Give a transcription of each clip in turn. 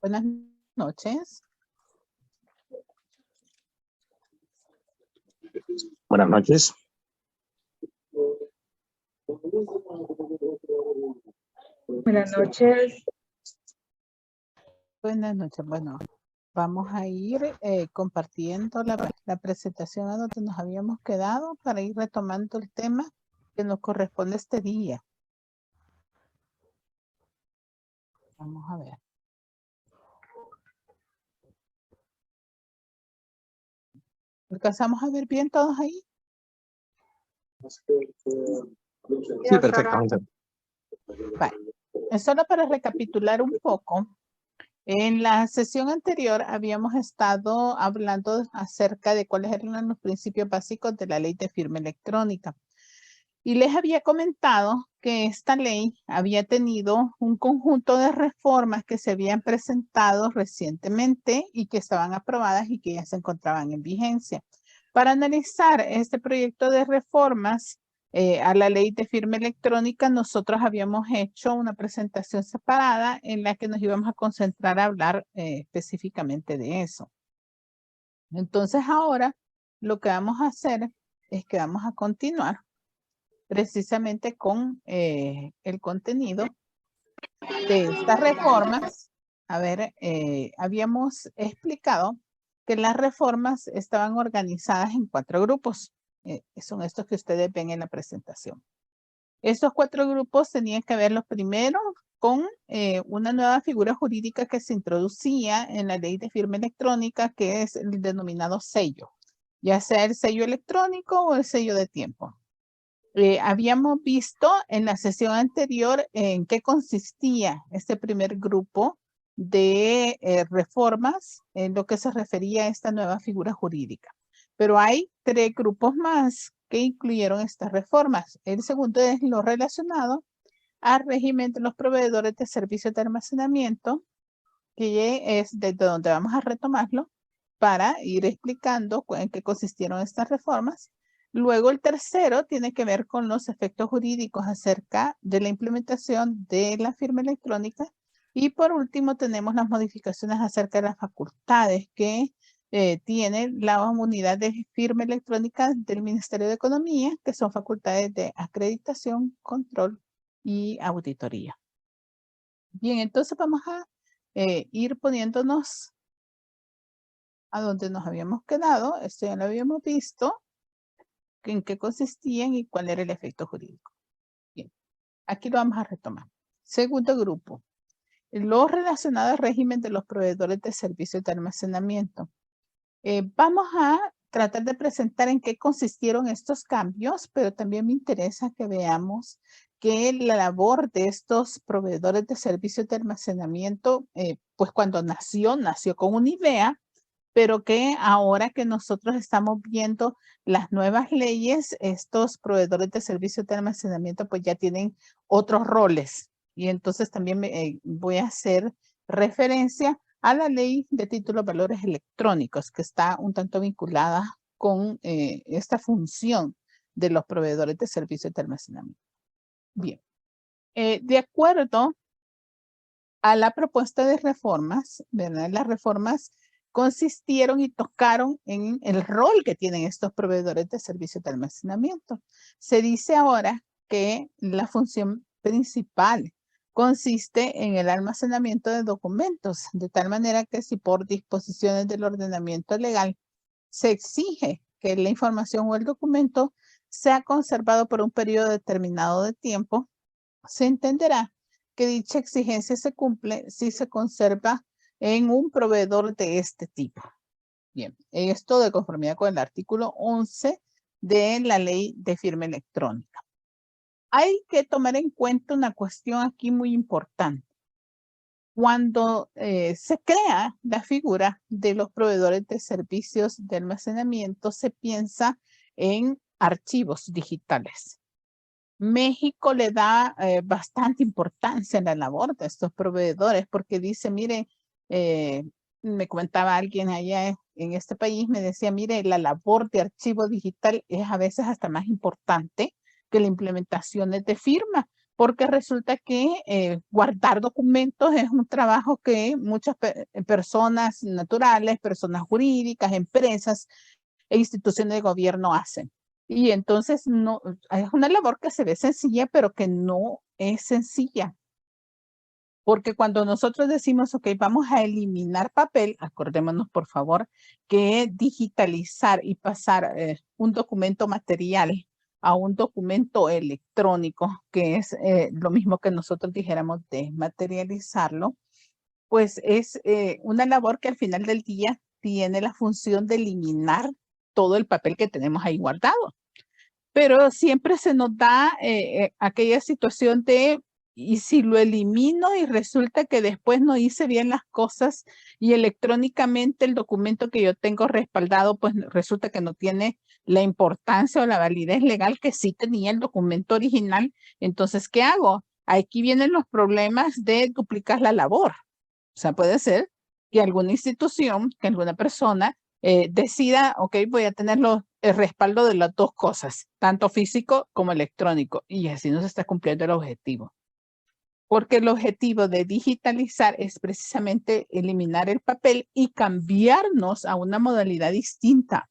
Buenas noches. Buenas noches. Buenas noches. Buenas noches. Bueno, vamos a ir compartiendo la presentación a donde nos habíamos quedado para ir retomando el tema que nos corresponde este día. Vamos a ver. ¿Alcanzamos a ver bien todos ahí? Sí, perfectamente. Vale. Solo para recapitular un poco. En la sesión anterior habíamos estado hablando acerca de cuáles eran los principios básicos de la ley de firma electrónica. Y les había comentado que esta ley había tenido un conjunto de reformas que se habían presentado recientemente y que estaban aprobadas y que ya se encontraban en vigencia. Para analizar este proyecto de reformas a la ley de firma electrónica, nosotros habíamos hecho una presentación separada en la que nos íbamos a concentrar a hablar específicamente de eso. Entonces ahora lo que vamos a hacer es que vamos a continuar precisamente con el contenido de estas reformas. A ver, habíamos explicado que las reformas estaban organizadas en 4 grupos. Son estos que ustedes ven en la presentación. Estos 4 grupos tenían que ver los primeros con una nueva figura jurídica que se introducía en la ley de firma electrónica, que es el denominado sello, ya sea el sello electrónico o el sello de tiempo. Habíamos visto en la sesión anterior en qué consistía este primer grupo de reformas en lo que se refería a esta nueva figura jurídica. Pero hay 3 grupos más que incluyeron estas reformas. El segundo es lo relacionado al régimen de los proveedores de servicios de almacenamiento, que es desde donde vamos a retomarlo para ir explicando en qué consistieron estas reformas. Luego el tercero tiene que ver con los efectos jurídicos acerca de la implementación de la firma electrónica. Y por último tenemos las modificaciones acerca de las facultades que tiene la unidad de firma electrónica del Ministerio de Economía, que son facultades de acreditación, control y auditoría. Bien, entonces vamos a ir poniéndonos a donde nos habíamos quedado. Esto ya lo habíamos visto, en qué consistían y cuál era el efecto jurídico. Bien, aquí lo vamos a retomar. Segundo grupo, lo relacionado al régimen de los proveedores de servicios de almacenamiento. Vamos a tratar de presentar en qué consistieron estos cambios, pero también me interesa que veamos que la labor de estos proveedores de servicios de almacenamiento, pues cuando nació con una idea, pero que ahora que nosotros estamos viendo las nuevas leyes, estos proveedores de servicios de almacenamiento pues ya tienen otros roles. Y entonces también voy a hacer referencia a la ley de títulos valores electrónicos, que está un tanto vinculada con esta función de los proveedores de servicios de almacenamiento. Bien, de acuerdo a la propuesta de reformas, ¿verdad? Las reformas consistieron y tocaron en el rol que tienen estos proveedores de servicios de almacenamiento. Se dice ahora que la función principal consiste en el almacenamiento de documentos, de tal manera que si por disposiciones del ordenamiento legal se exige que la información o el documento sea conservado por un periodo determinado de tiempo, se entenderá que dicha exigencia se cumple si se conserva en un proveedor de este tipo. Bien, esto de conformidad con el artículo 11 de la ley de firma electrónica. Hay que tomar en cuenta una cuestión aquí muy importante. Cuando se crea la figura de los proveedores de servicios de almacenamiento, se piensa en archivos digitales. México le da bastante importancia en la labor de estos proveedores porque dice, mire, me comentaba alguien allá en este país, me decía, mire, la labor de archivo digital es a veces hasta más importante que la implementación de firma, porque resulta que guardar documentos es un trabajo que muchas personas naturales, personas jurídicas, empresas e instituciones de gobierno hacen. Y entonces no, es una labor que se ve sencilla, pero que no es sencilla. Porque cuando nosotros decimos, ok, vamos a eliminar papel, acordémonos por favor que digitalizar y pasar un documento material a un documento electrónico, que es lo mismo que nosotros dijéramos desmaterializarlo, pues es una labor que al final del día tiene la función de eliminar todo el papel que tenemos ahí guardado. Pero siempre se nos da aquella situación de, y si lo elimino y resulta que después no hice bien las cosas y electrónicamente el documento que yo tengo respaldado, pues resulta que no tiene la importancia o la validez legal que sí tenía el documento original. Entonces, ¿qué hago? Aquí vienen los problemas de duplicar la labor. O sea, puede ser que alguna institución, que alguna persona decida, ok, voy a tener el respaldo de las dos cosas, tanto físico como electrónico, y así no se está cumpliendo el objetivo. Porque el objetivo de digitalizar es precisamente eliminar el papel y cambiarnos a una modalidad distinta.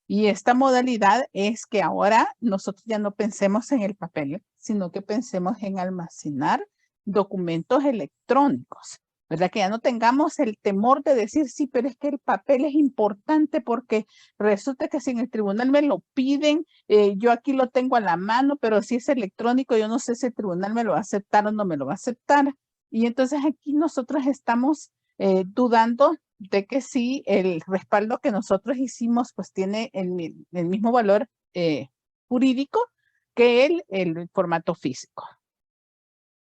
Y esta modalidad es que ahora nosotros ya no pensemos en el papel, sino que pensemos en almacenar documentos electrónicos. ¿Verdad? Que ya no tengamos el temor de decir, sí, pero es que el papel es importante porque resulta que si en el tribunal me lo piden, yo aquí lo tengo a la mano, pero si es electrónico, yo no sé si el tribunal me lo va a aceptar o no me lo va a aceptar. Y entonces aquí nosotros estamos dudando de que sí, el respaldo que nosotros hicimos pues tiene el mismo valor jurídico que el formato físico.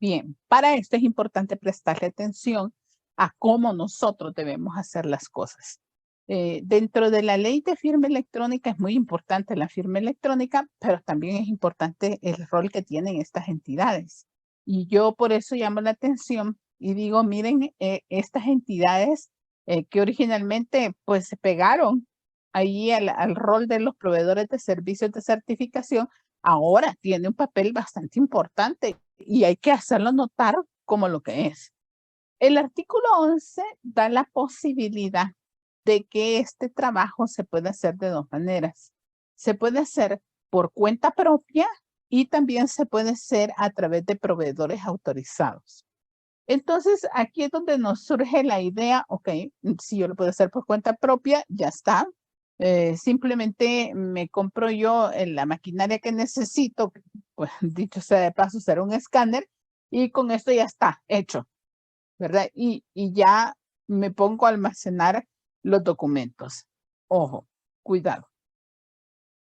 Bien, para esto es importante prestarle atención a cómo nosotros debemos hacer las cosas. Dentro de la ley de firma electrónica es muy importante la firma electrónica, pero también es importante el rol que tienen estas entidades. Y yo por eso llamo la atención y digo, miren, estas entidades que originalmente pues se pegaron ahí al rol de los proveedores de servicios de certificación, ahora tiene un papel bastante importante y hay que hacerlo notar como lo que es. El artículo 11 da la posibilidad de que este trabajo se pueda hacer de dos maneras. Se puede hacer por cuenta propia y también se puede hacer a través de proveedores autorizados. Entonces, aquí es donde nos surge la idea, ok, si yo lo puedo hacer por cuenta propia, ya está. Simplemente me compro yo la maquinaria que necesito, pues dicho sea de paso, será un escáner y con esto ya está hecho, ¿verdad? Y ya me pongo a almacenar los documentos. Ojo, cuidado.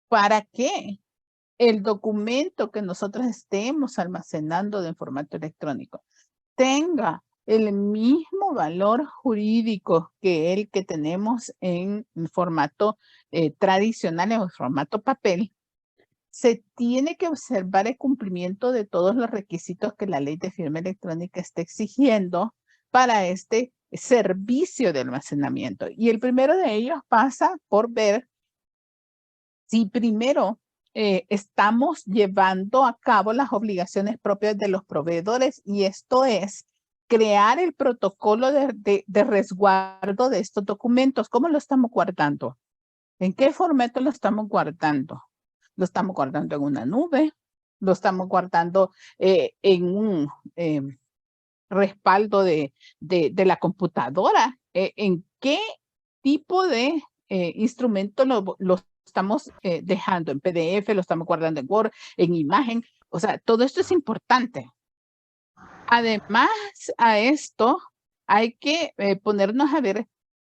¿Para qué el documento que nosotros estemos almacenando en formato electrónico tenga el mismo valor jurídico que el que tenemos en formato tradicional, en formato papel? Se tiene que observar el cumplimiento de todos los requisitos que la ley de firma electrónica está exigiendo para este servicio de almacenamiento. Y el primero de ellos pasa por ver si primero estamos llevando a cabo las obligaciones propias de los proveedores, y esto es crear el protocolo de resguardo de estos documentos. ¿Cómo lo estamos guardando? ¿En qué formato lo estamos guardando? Lo estamos guardando en una nube, lo estamos guardando en un respaldo de la computadora. ¿En qué tipo de instrumento lo estamos dejando? ¿En PDF? ¿Lo estamos guardando en Word? ¿En imagen? O sea, todo esto es importante. Además a esto, hay que ponernos a ver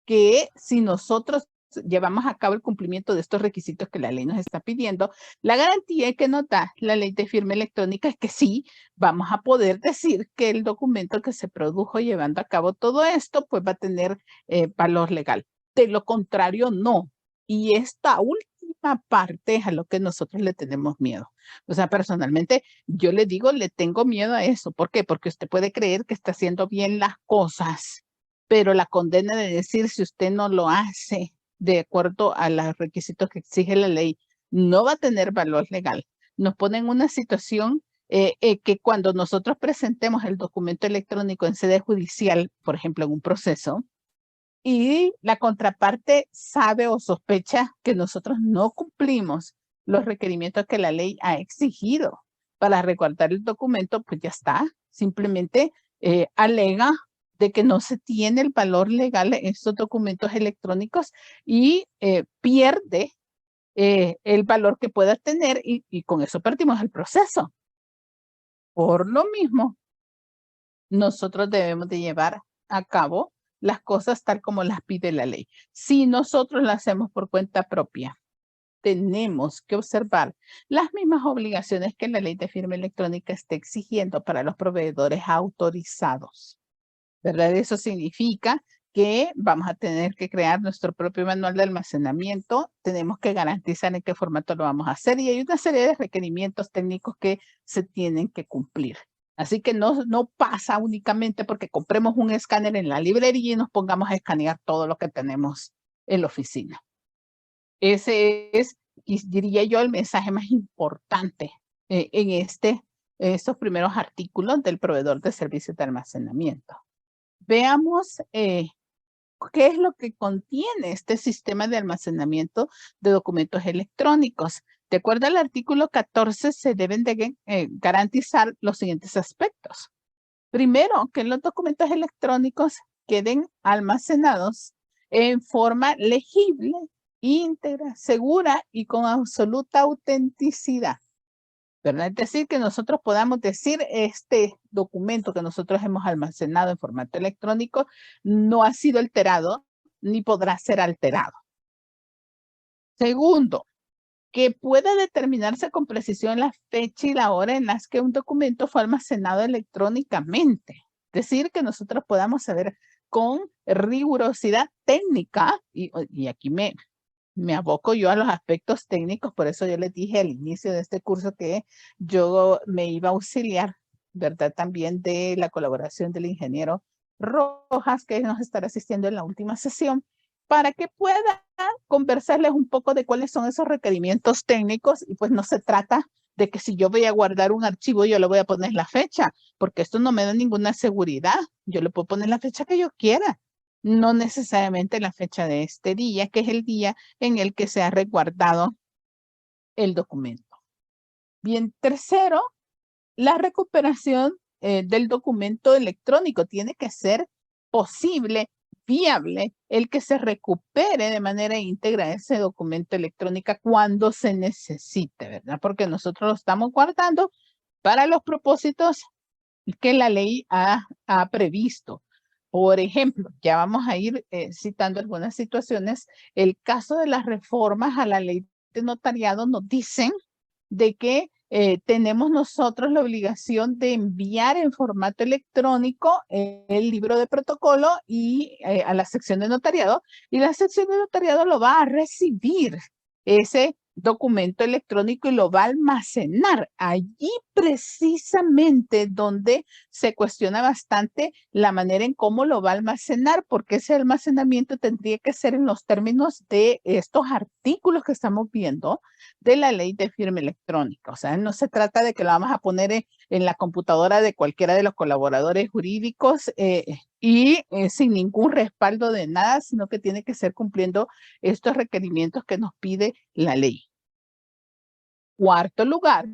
que si nosotros llevamos a cabo el cumplimiento de estos requisitos que la ley nos está pidiendo, la garantía que nos da la ley de firma electrónica es que sí vamos a poder decir que el documento que se produjo llevando a cabo todo esto, pues va a tener valor legal. De lo contrario, no. Y esta última parte es a lo que nosotros le tenemos miedo. O sea, personalmente, yo le digo, le tengo miedo a eso. ¿Por qué? Porque usted puede creer que está haciendo bien las cosas, pero la condena de decir si usted no lo hace de acuerdo a los requisitos que exige la ley, no va a tener valor legal. Nos pone en una situación que cuando nosotros presentemos el documento electrónico en sede judicial, por ejemplo, en un proceso, y la contraparte sabe o sospecha que nosotros no cumplimos los requerimientos que la ley ha exigido para resguardar el documento, pues ya está. Simplemente alega de que no se tiene el valor legal en estos documentos electrónicos y pierde el valor que pueda tener y con eso partimos el proceso. Por lo mismo, nosotros debemos de llevar a cabo las cosas tal como las pide la ley. Si nosotros las hacemos por cuenta propia, tenemos que observar las mismas obligaciones que la ley de firma electrónica está exigiendo para los proveedores autorizados, ¿verdad? Eso significa que vamos a tener que crear nuestro propio manual de almacenamiento, tenemos que garantizar en qué formato lo vamos a hacer y hay una serie de requerimientos técnicos que se tienen que cumplir. Así que no pasa únicamente porque compremos un escáner en la librería y nos pongamos a escanear todo lo que tenemos en la oficina. Ese es, y diría yo, el mensaje más importante en estos primeros artículos del proveedor de servicios de almacenamiento. Veamos qué es lo que contiene este sistema de almacenamiento de documentos electrónicos. De acuerdo al artículo 14, se deben de garantizar los siguientes aspectos. Primero, que los documentos electrónicos queden almacenados en forma legible, íntegra, segura y con absoluta autenticidad, ¿verdad? Es decir, que nosotros podamos decir este documento que nosotros hemos almacenado en formato electrónico no ha sido alterado ni podrá ser alterado. Segundo, que pueda determinarse con precisión la fecha y la hora en las que un documento fue almacenado electrónicamente. Es decir, que nosotros podamos saber con rigurosidad técnica, y aquí me aboco yo a los aspectos técnicos, por eso yo les dije al inicio de este curso que yo me iba a auxiliar, ¿verdad? También de la colaboración del ingeniero Rojas, que nos estará asistiendo en la última sesión, para que pueda conversarles un poco de cuáles son esos requerimientos técnicos y pues no se trata de que si yo voy a guardar un archivo yo le voy a poner la fecha, porque esto no me da ninguna seguridad. Yo le puedo poner la fecha que yo quiera, no necesariamente la fecha de este día, que es el día en el que se ha resguardado el documento. Bien, tercero, la recuperación del documento electrónico tiene que ser posible, viable, el que se recupere de manera íntegra ese documento electrónico cuando se necesite, ¿verdad? Porque nosotros lo estamos guardando para los propósitos que la ley ha previsto. Por ejemplo, ya vamos a ir citando algunas situaciones. El caso de las reformas a la ley de notariado nos dicen de que tenemos nosotros la obligación de enviar en formato electrónico el libro de protocolo y a la sección de notariado, y la sección de notariado lo va a recibir ese documento electrónico y lo va a almacenar allí precisamente donde se cuestiona bastante la manera en cómo lo va a almacenar, porque ese almacenamiento tendría que ser en los términos de estos artículos que estamos viendo de la ley de firma electrónica. O sea, no se trata de que lo vamos a poner en la computadora de cualquiera de los colaboradores jurídicos y sin ningún respaldo de nada, sino que tiene que ser cumpliendo estos requerimientos que nos pide la ley. Cuarto lugar,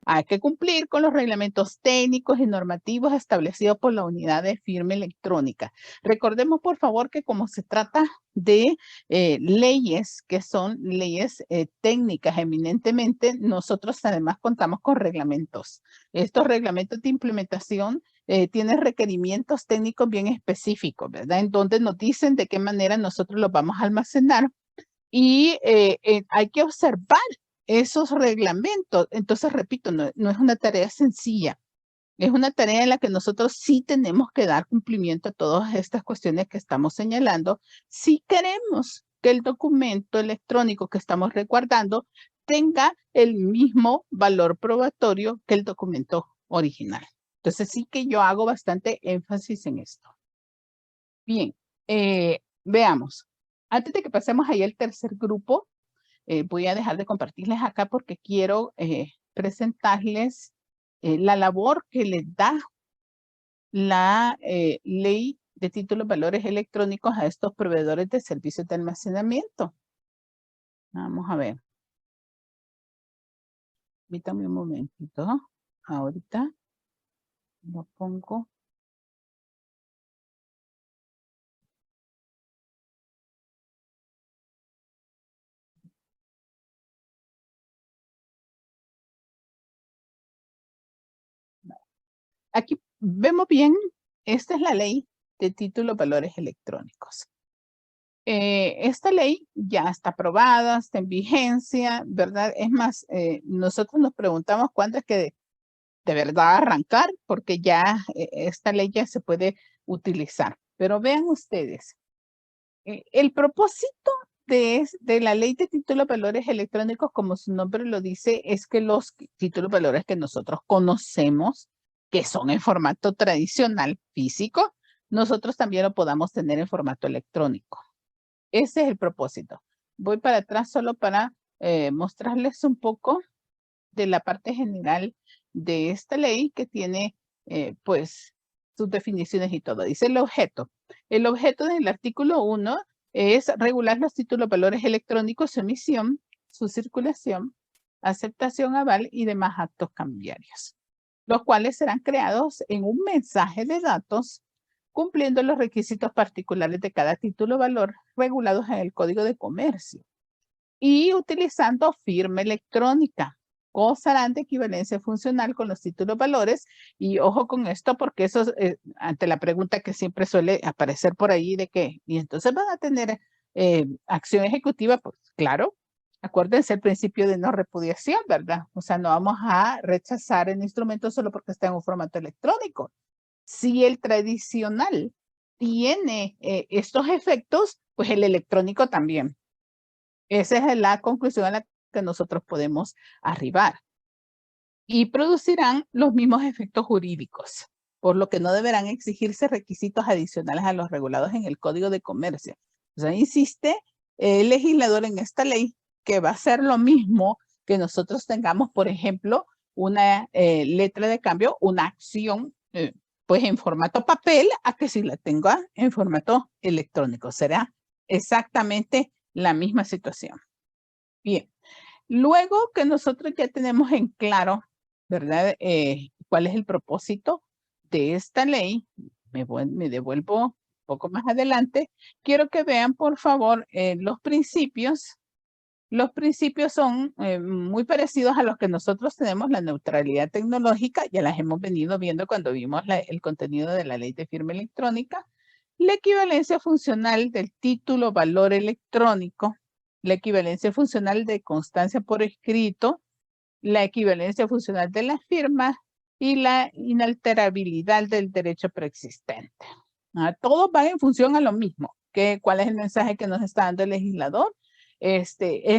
hay que cumplir con los reglamentos técnicos y normativos establecidos por la unidad de firma electrónica. Recordemos, por favor, que como se trata de leyes que son leyes técnicas eminentemente, nosotros además contamos con reglamentos. Estos reglamentos de implementación tienen requerimientos técnicos bien específicos, ¿verdad? En donde nos dicen de qué manera nosotros los vamos a almacenar y hay que observar esos reglamentos. Entonces, repito, no es una tarea sencilla. Es una tarea en la que nosotros sí tenemos que dar cumplimiento a todas estas cuestiones que estamos señalando si queremos que el documento electrónico que estamos resguardando tenga el mismo valor probatorio que el documento original. Entonces, sí que yo hago bastante énfasis en esto. Bien, veamos. Antes de que pasemos ahí al tercer grupo, voy a dejar de compartirles acá porque quiero presentarles la labor que le da la ley de títulos valores electrónicos a estos proveedores de servicios de almacenamiento. Vamos a ver. Permítame un momentito. Ahorita lo pongo. Aquí vemos bien, esta es la ley de títulos valores electrónicos. Esta ley ya está aprobada, está en vigencia, ¿verdad? Es más, nosotros nos preguntamos cuándo es que de verdad arrancar, porque ya esta ley ya se puede utilizar. Pero vean ustedes, el propósito de la ley de títulos valores electrónicos, como su nombre lo dice, es que los títulos valores que nosotros conocemos, que son en formato tradicional físico, nosotros también lo podamos tener en formato electrónico. Ese es el propósito. Voy para atrás solo para mostrarles un poco de la parte general de esta ley que tiene pues sus definiciones y todo. Dice el objeto. El objeto del artículo 1 es regular los títulos valores electrónicos, su emisión, su circulación, aceptación aval y demás actos cambiarios, los cuales serán creados en un mensaje de datos cumpliendo los requisitos particulares de cada título valor regulados en el Código de Comercio y utilizando firma electrónica, gozarán de equivalencia funcional con los títulos valores. Y ojo con esto porque eso es ante la pregunta que siempre suele aparecer por ahí de que, y entonces van a tener acción ejecutiva, pues claro, acuérdense el principio de no repudiación, ¿verdad? O sea, no vamos a rechazar el instrumento solo porque está en un formato electrónico. Si el tradicional tiene estos efectos, pues el electrónico también. Esa es la conclusión a la que nosotros podemos arribar. Y producirán los mismos efectos jurídicos, por lo que no deberán exigirse requisitos adicionales a los regulados en el Código de Comercio. O sea, insiste el legislador en esta ley que va a ser lo mismo que nosotros tengamos, por ejemplo, una letra de cambio, una acción, pues en formato papel, a que si la tenga en formato electrónico. Será exactamente la misma situación. Bien, luego que nosotros ya tenemos en claro, ¿verdad? ¿Cuál es el propósito de esta ley? Me devuelvo un poco más adelante. Quiero que vean, por favor, los principios. Los principios son muy parecidos a los que nosotros tenemos, la neutralidad tecnológica, ya las hemos venido viendo cuando vimos el contenido de la ley de firma electrónica, la equivalencia funcional del título valor electrónico, la equivalencia funcional de constancia por escrito, la equivalencia funcional de la firma y la inalterabilidad del derecho preexistente. Todos van en función a lo mismo. ¿Cuál es el mensaje que nos está dando el legislador? Es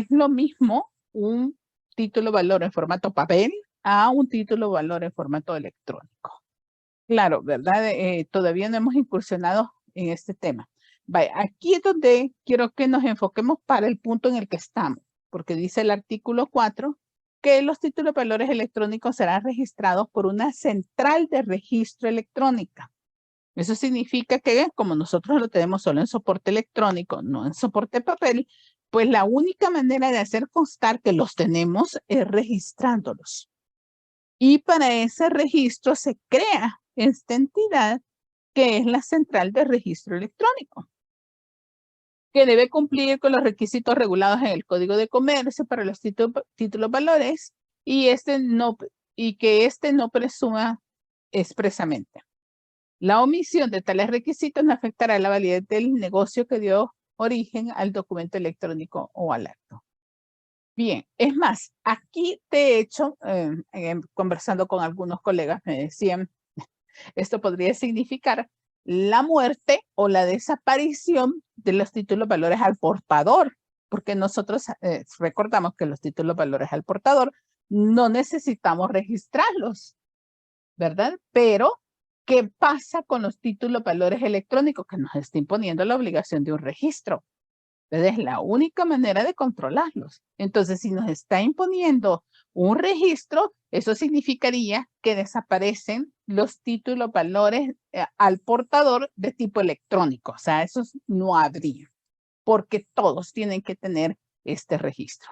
lo mismo un título valor en formato papel a un título valor en formato electrónico. Claro, ¿verdad? Todavía no hemos incursionado en este tema. Vaya, aquí es donde quiero que nos enfoquemos para el punto en el que estamos, porque dice el artículo 4 que los títulos valores electrónicos serán registrados por una central de registro electrónica. Eso significa que como nosotros lo tenemos solo en soporte electrónico, no en soporte papel, pues la única manera de hacer constar que los tenemos es registrándolos. Y para ese registro se crea esta entidad que es la central de registro electrónico, que debe cumplir con los requisitos regulados en el Código de Comercio para los títulos valores y que este no presuma expresamente. La omisión de tales requisitos no afectará la validez del negocio que dio origen al documento electrónico o al acto. Bien, es más, aquí de hecho, conversando con algunos colegas me decían, esto podría significar la muerte o la desaparición de los títulos valores al portador, porque nosotros recordamos que los títulos valores al portador no necesitamos registrarlos, ¿verdad? Pero ¿qué pasa con los títulos valores electrónicos que nos está imponiendo la obligación de un registro? Entonces, es la única manera de controlarlos. Entonces, si nos está imponiendo un registro, eso significaría que desaparecen los títulos valores al portador de tipo electrónico. O sea, esos no habría, porque todos tienen que tener este registro.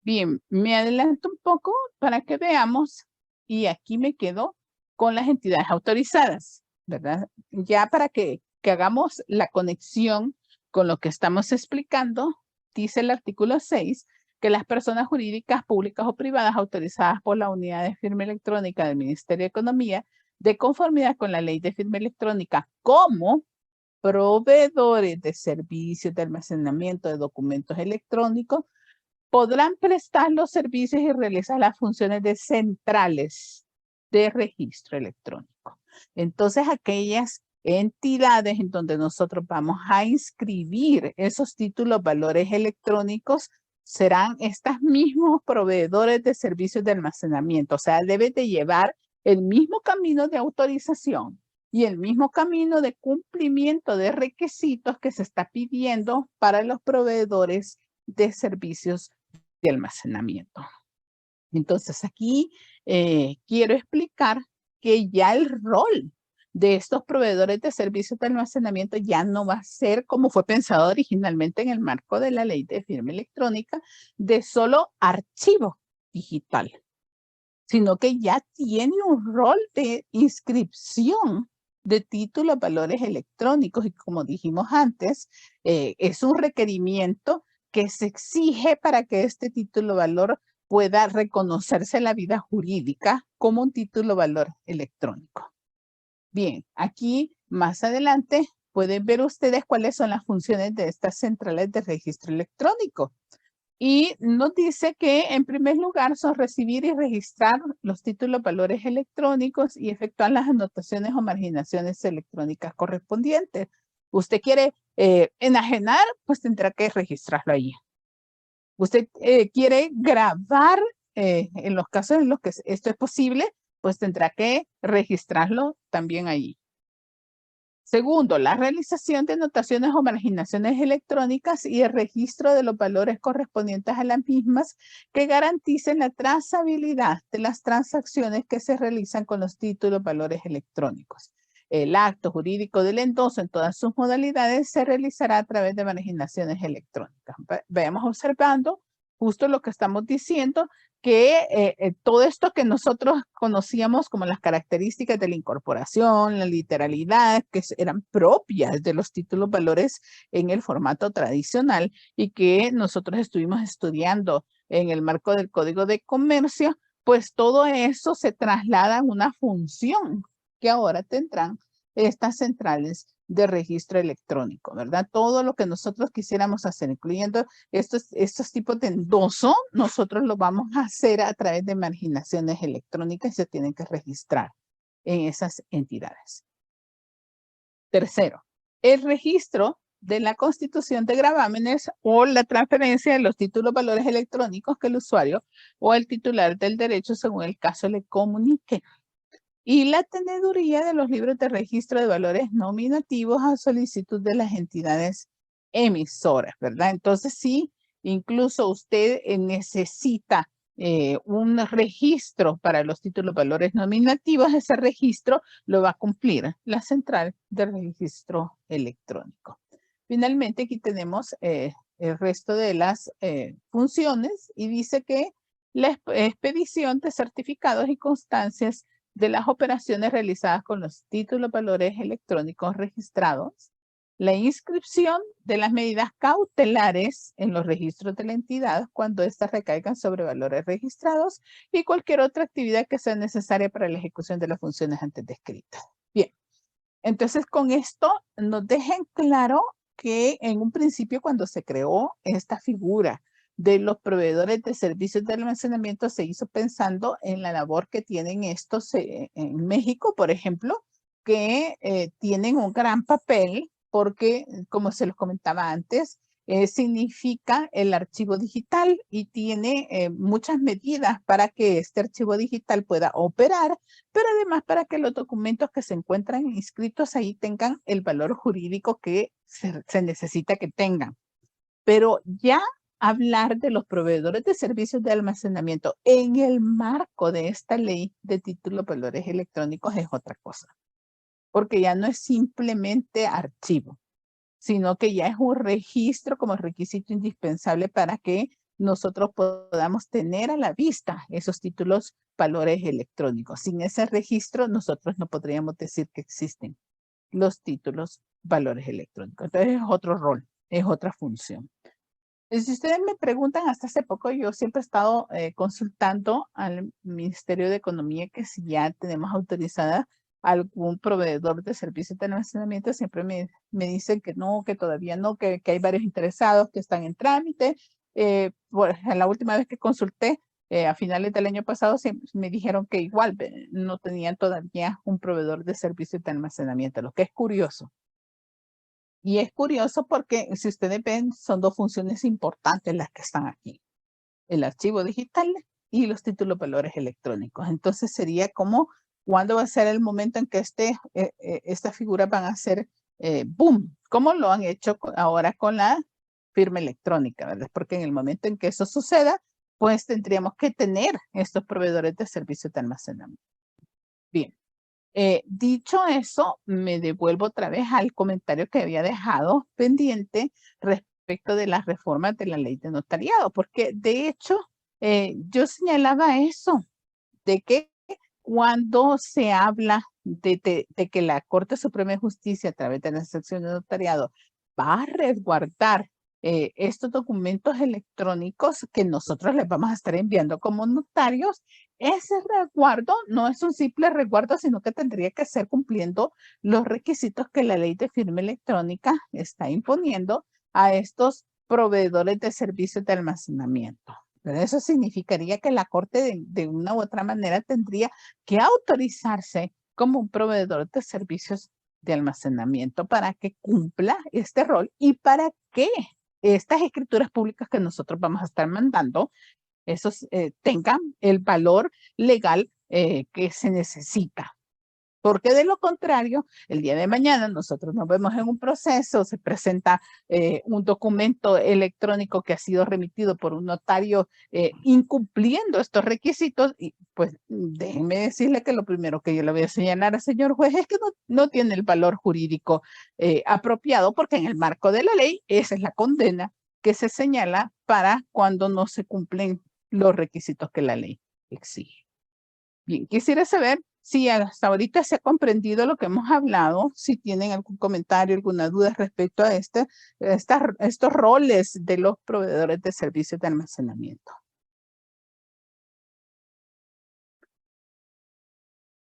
Bien, me adelanto un poco para que veamos, y aquí me quedo con las entidades autorizadas, ¿verdad? Ya para que hagamos la conexión con lo que estamos explicando, dice el artículo 6, que las personas jurídicas, públicas o privadas autorizadas por la unidad de firma electrónica del Ministerio de Economía, de conformidad con la ley de firma electrónica, como proveedores de servicios de almacenamiento de documentos electrónicos, podrán prestar los servicios y realizar las funciones de centrales de registro electrónico. Entonces, aquellas entidades en donde nosotros vamos a inscribir esos títulos valores electrónicos serán estos mismos proveedores de servicios de almacenamiento. O sea, deben de llevar el mismo camino de autorización y el mismo camino de cumplimiento de requisitos que se está pidiendo para los proveedores de servicios de almacenamiento. Entonces aquí quiero explicar que ya el rol de estos proveedores de servicios de almacenamiento ya no va a ser como fue pensado originalmente en el marco de la ley de firma electrónica de solo archivo digital, sino que ya tiene un rol de inscripción de títulos valores electrónicos y como dijimos antes, es un requerimiento que se exige para que este título valor pueda reconocerse en la vida jurídica como un título valor electrónico. Bien, aquí más adelante pueden ver ustedes cuáles son las funciones de estas centrales de registro electrónico. Y nos dice que en primer lugar son recibir y registrar los títulos valores electrónicos y efectuar las anotaciones o marginaciones electrónicas correspondientes. Usted quiere enajenar, pues tendrá que registrarlo allí. Usted quiere grabar, en los casos en los que esto es posible, pues tendrá que registrarlo también allí. Segundo, la realización de anotaciones o marginaciones electrónicas y el registro de los valores correspondientes a las mismas que garanticen la trazabilidad de las transacciones que se realizan con los títulos valores electrónicos. El acto jurídico del endoso en todas sus modalidades se realizará a través de marginaciones electrónicas. Vayamos observando justo lo que estamos diciendo, que todo esto que nosotros conocíamos como las características de la incorporación, la literalidad, que eran propias de los títulos valores en el formato tradicional y que nosotros estuvimos estudiando en el marco del Código de Comercio, pues todo eso se traslada a una función que ahora tendrán estas centrales de registro electrónico, ¿verdad? Todo lo que nosotros quisiéramos hacer, incluyendo estos tipos de endoso, nosotros lo vamos a hacer a través de marginaciones electrónicas y se tienen que registrar en esas entidades. Tercero, el registro de la constitución de gravámenes o la transferencia de los títulos valores electrónicos que el usuario o el titular del derecho, según el caso, le comunique. Y la teneduría de los libros de registro de valores nominativos a solicitud de las entidades emisoras, ¿verdad? Entonces, sí, incluso usted necesita un registro para los títulos valores nominativos, ese registro lo va a cumplir la central de registro electrónico. Finalmente, aquí tenemos el resto de las funciones y dice que la expedición de certificados y constancias de las operaciones realizadas con los títulos valores electrónicos registrados, la inscripción de las medidas cautelares en los registros de la entidad cuando éstas recaigan sobre valores registrados y cualquier otra actividad que sea necesaria para la ejecución de las funciones antes descritas. Bien, entonces con esto nos dejen claro que en un principio cuando se creó esta figura de los proveedores de servicios de almacenamiento se hizo pensando en la labor que tienen estos en México, por ejemplo, que tienen un gran papel porque, como se los comentaba antes, significa el archivo digital y tiene muchas medidas para que este archivo digital pueda operar, pero además para que los documentos que se encuentran inscritos ahí tengan el valor jurídico que se necesita que tengan. Pero ya hablar de los proveedores de servicios de almacenamiento en el marco de esta ley de títulos de valores electrónicos es otra cosa, porque ya no es simplemente archivo, sino que ya es un registro como requisito indispensable para que nosotros podamos tener a la vista esos títulos valores electrónicos. Sin ese registro, nosotros no podríamos decir que existen los títulos valores electrónicos. Entonces es otro rol, es otra función. Si ustedes me preguntan, hasta hace poco yo siempre he estado consultando al Ministerio de Economía que si ya tenemos autorizada algún proveedor de servicios de almacenamiento, siempre me dicen que no, que todavía no, que hay varios interesados que están en trámite. En la última vez que consulté, a finales del año pasado, me dijeron que igual no tenían todavía un proveedor de servicios de almacenamiento, lo que es curioso. Y es curioso porque, si ustedes ven, son dos funciones importantes las que están aquí. El archivo digital y los títulos valores electrónicos. Entonces sería como, ¿cuándo va a ser el momento en que estas figuras van a ser boom? ¿Cómo lo han hecho ahora con la firma electrónica, verdad? Porque en el momento en que eso suceda, pues tendríamos que tener estos proveedores de servicios de almacenamiento. Bien. Dicho eso, me devuelvo otra vez al comentario que había dejado pendiente respecto de las reformas de la ley de notariado, porque de hecho yo señalaba eso, de que cuando se habla de que la Corte Suprema de Justicia a través de la sección de notariado va a resguardar estos documentos electrónicos que nosotros les vamos a estar enviando como notarios, ese resguardo no es un simple resguardo, sino que tendría que ser cumpliendo los requisitos que la ley de firma electrónica está imponiendo a estos proveedores de servicios de almacenamiento. Pero eso significaría que la Corte de una u otra manera tendría que autorizarse como un proveedor de servicios de almacenamiento para que cumpla este rol y para que estas escrituras públicas que nosotros vamos a estar mandando, esos tengan el valor legal que se necesita. Porque de lo contrario, el día de mañana nosotros nos vemos en un proceso, se presenta un documento electrónico que ha sido remitido por un notario incumpliendo estos requisitos y pues déjenme decirle que lo primero que yo le voy a señalar al señor juez es que no tiene el valor jurídico apropiado porque en el marco de la ley esa es la condena que se señala para cuando no se cumplen los requisitos que la ley exige. Bien, quisiera saber si hasta ahorita se ha comprendido lo que hemos hablado, si tienen algún comentario, alguna duda respecto a estos roles de los proveedores de servicios de almacenamiento.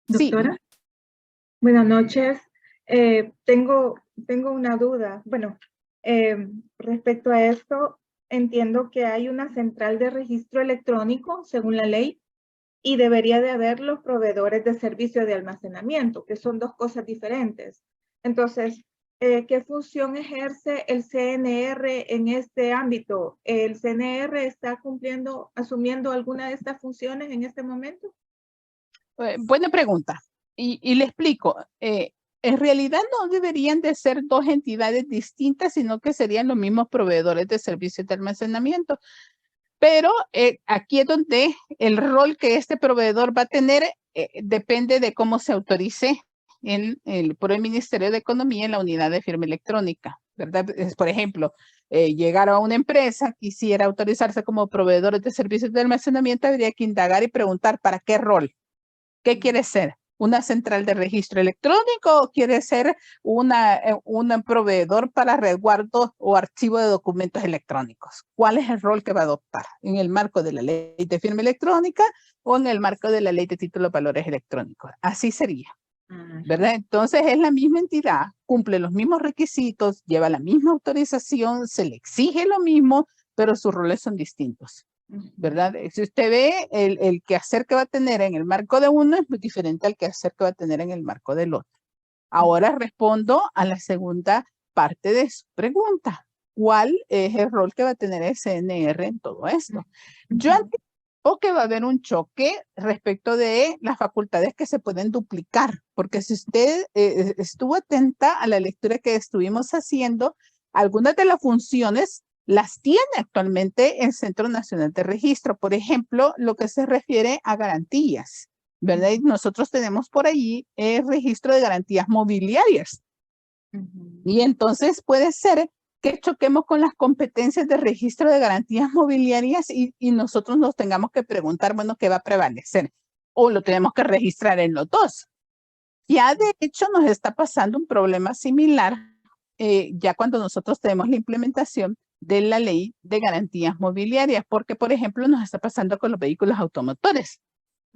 Doctora, sí. Buenas noches. Tengo una duda. Bueno, respecto a esto, entiendo que hay una central de registro electrónico, según la ley, y debería de haber los proveedores de servicio de almacenamiento, que son dos cosas diferentes. Entonces, ¿qué función ejerce el CNR en este ámbito? ¿El CNR está asumiendo alguna de estas funciones en este momento? Buena pregunta. Y le explico. En realidad no deberían de ser dos entidades distintas, sino que serían los mismos proveedores de servicios de almacenamiento. Pero aquí es donde el rol que este proveedor va a tener depende de cómo se autorice por el Ministerio de Economía en la unidad de firma electrónica, ¿verdad? Por ejemplo, llegar a una empresa, quisiera autorizarse como proveedor de servicios de almacenamiento, habría que indagar y preguntar ¿para qué rol? ¿Qué quiere ser? ¿Una central de registro electrónico o quiere ser un proveedor para resguardo o archivo de documentos electrónicos? ¿Cuál es el rol que va a adoptar? ¿En el marco de la ley de firma electrónica o en el marco de la ley de títulos de valores electrónicos? Así sería, ¿verdad? Entonces es la misma entidad, cumple los mismos requisitos, lleva la misma autorización, se le exige lo mismo, pero sus roles son distintos. ¿Verdad? Si usted ve el quehacer que va a tener en el marco de uno es muy diferente al quehacer que va a tener en el marco del otro. Ahora respondo a la segunda parte de su pregunta. cuál es el rol que va a tener el CNR en todo esto. Yo anticipo que va a haber un choque respecto de las facultades que se pueden duplicar, porque si usted estuvo atenta a la lectura que estuvimos haciendo, algunas de las funciones las tiene actualmente el Centro Nacional de Registro. Por ejemplo, lo que se refiere a garantías, ¿verdad? Y nosotros tenemos por allí el registro de garantías mobiliarias. Y entonces puede ser que choquemos con las competencias de registro de garantías mobiliarias y nosotros nos tengamos que preguntar, bueno, ¿qué va a prevalecer? O lo tenemos que registrar en los dos. Ya de hecho nos está pasando un problema similar ya cuando nosotros tenemos la implementación de la ley de garantías mobiliarias, porque por ejemplo nos está pasando con los vehículos automotores.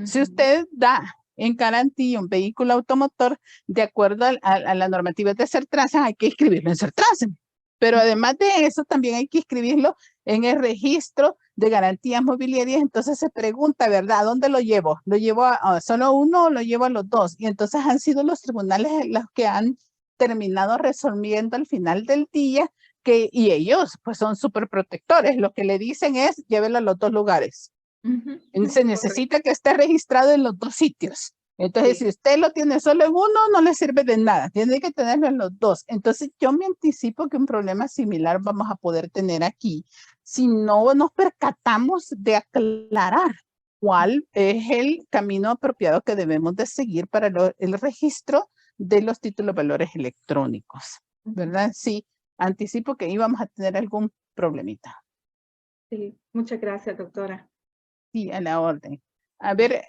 Si usted da en garantía un vehículo automotor, de acuerdo a la normativa de CERTRANSEN, hay que inscribirlo en CERTRANSEN. Pero además de eso, también hay que inscribirlo en el registro de garantías mobiliarias. Entonces se pregunta, ¿verdad? ¿A dónde lo llevo? ¿Lo llevo a solo uno o lo llevo a los dos? Y entonces han sido los tribunales los que han terminado resolviendo al final del día y ellos pues son súper protectores. Lo que le dicen es, llévelo a los dos lugares. Se necesita que esté registrado en los dos sitios. Entonces, si usted lo tiene solo en uno, no le sirve de nada. Tiene que tenerlo en los dos. Entonces, yo me anticipo que un problema similar vamos a poder tener aquí si no nos percatamos de aclarar cuál es el camino apropiado que debemos de seguir para el registro de los títulos valores electrónicos, ¿verdad? Sí, anticipo que íbamos a tener algún problemita. Sí, muchas gracias, doctora. Sí, a la orden. A ver,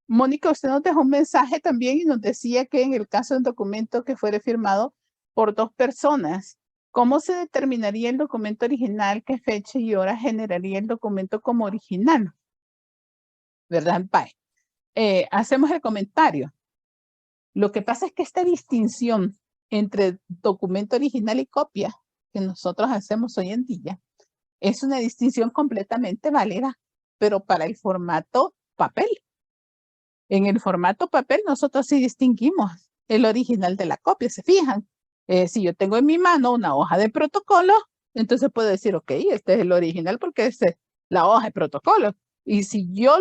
Mónica, usted nos dejó un mensaje también y nos decía que en el caso de un documento que fuera firmado por dos personas, ¿cómo se determinaría el documento original? ¿Qué fecha y hora generaría el documento como original? ¿Verdad? Hacemos el comentario. Lo que pasa es que esta distinción entre documento original y copia que nosotros hacemos hoy en día es una distinción completamente válida, pero para el formato papel. En el formato papel nosotros sí distinguimos el original de la copia, ¿se fijan? Si yo tengo en mi mano una hoja de protocolo, entonces puedo decir, ok, este es el original porque es la hoja de protocolo. Y si yo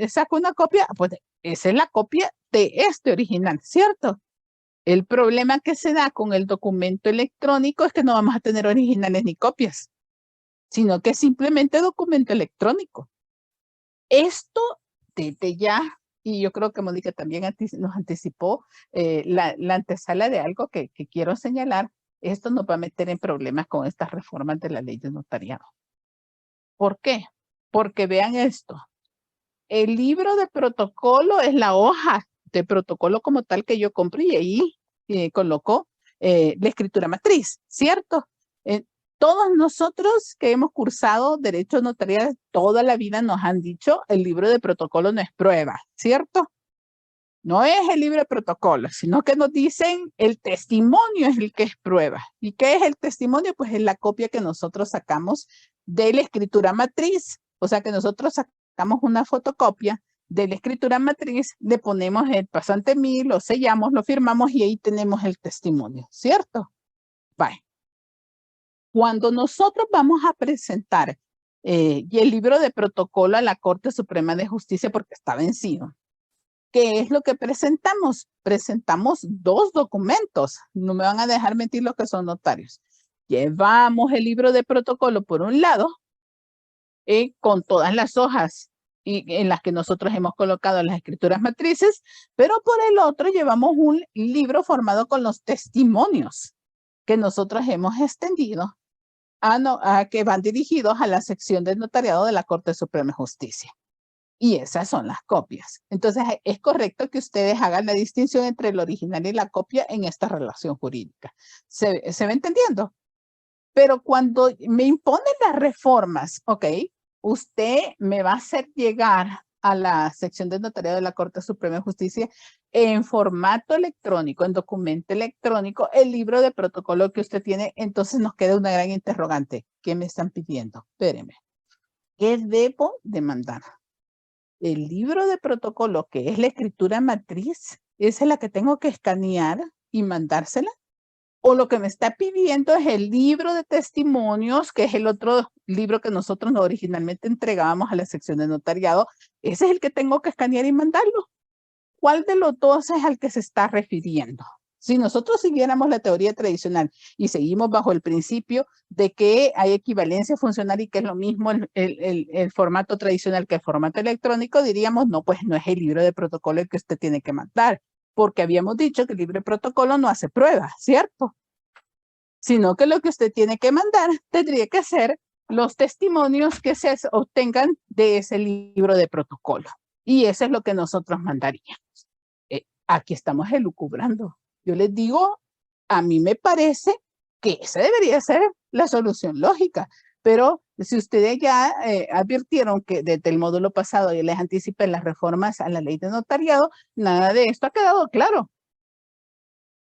saco una copia, pues esa es la copia de este original, ¿cierto? El problema que se da con el documento electrónico es que no vamos a tener originales ni copias, sino que es simplemente documento electrónico. Esto desde ya, y yo creo que Mónica también nos anticipó la antesala de algo que quiero señalar, esto nos va a meter en problemas con estas reformas de la ley de notariado. ¿Por qué? Porque vean esto. El libro de protocolo es la hoja de protocolo como tal que yo compré y ahí coloco la escritura matriz, ¿cierto? Todos nosotros que hemos cursado Derecho Notarial toda la vida nos han dicho el libro de protocolo no es prueba, ¿cierto? No es el libro de protocolo, sino que nos dicen el testimonio es el que es prueba. ¿Y qué es el testimonio? Pues es la copia que nosotros sacamos de la escritura matriz. O sea que nosotros sacamos una fotocopia de la escritura matriz, le ponemos el pasante 1000, lo sellamos, lo firmamos y ahí tenemos el testimonio, ¿cierto? Bye. Cuando nosotros vamos a presentar y el libro de protocolo a la Corte Suprema de Justicia porque está vencido, ¿qué es lo que presentamos? Presentamos dos documentos. No me van a dejar mentir los que son notarios. Llevamos el libro de protocolo por un lado con todas las hojas en las que nosotros hemos colocado las escrituras matrices, pero por el otro llevamos un libro formado con los testimonios que nosotros hemos extendido a que van dirigidos a la sección del notariado de la Corte Suprema de Justicia. Y esas son las copias. Entonces, es correcto que ustedes hagan la distinción entre el original y la copia en esta relación jurídica. ¿Se va entendiendo? Pero cuando me imponen las reformas, ok, usted me va a hacer llegar a la sección del notariado de la Corte Suprema de Justicia en formato electrónico, en documento electrónico, el libro de protocolo que usted tiene. Entonces nos queda una gran interrogante. ¿Qué me están pidiendo? Espérenme. ¿Qué debo demandar? El libro de protocolo, que es la escritura matriz, esa es la que tengo que escanear y mandársela. o lo que me está pidiendo es el libro de testimonios, que es el otro libro que nosotros originalmente entregábamos a la sección de notariado. Ese es el que tengo que escanear y mandarlo. ¿Cuál de los dos es al que se está refiriendo? Si nosotros siguiéramos la teoría tradicional y seguimos bajo el principio de que hay equivalencia funcional y que es lo mismo el formato tradicional que el formato electrónico, diríamos, no, pues no es el libro de protocolo el que usted tiene que mandar, porque habíamos dicho que el libro de protocolo no hace pruebas, ¿cierto? Sino que lo que usted tiene que mandar tendría que ser los testimonios que se obtengan de ese libro de protocolo. Y eso es lo que nosotros mandaríamos. Aquí estamos elucubrando. Yo les digo, a mí me parece que esa debería ser la solución lógica. Pero si ustedes ya advirtieron que desde el módulo pasado yo les anticipé las reformas a la ley de notariado, nada de esto ha quedado claro.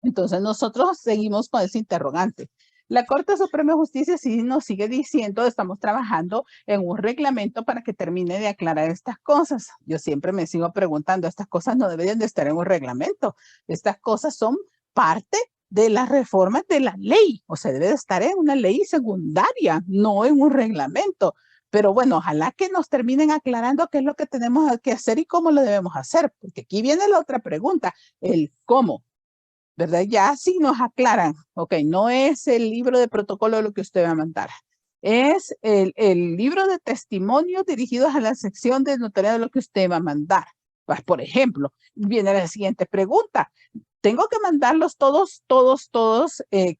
Entonces nosotros seguimos con ese interrogante. La Corte Suprema de Justicia sí nos sigue diciendo, estamos trabajando en un reglamento para que termine de aclarar estas cosas. Yo siempre me sigo preguntando, estas cosas no deberían de estar en un reglamento. Estas cosas son parte de las reformas de la ley. O sea, debe de estar en una ley secundaria, no en un reglamento. Pero bueno, ojalá que nos terminen aclarando qué es lo que tenemos que hacer y cómo lo debemos hacer. Porque aquí viene la otra pregunta, el cómo. ¿Verdad? Ya sí nos aclaran, ok, no es el libro de protocolo lo que usted va a mandar, es el libro de testimonios dirigidos a la sección de notariado lo que usted va a mandar. Pues, por ejemplo, viene la siguiente pregunta, ¿tengo que mandarlos todos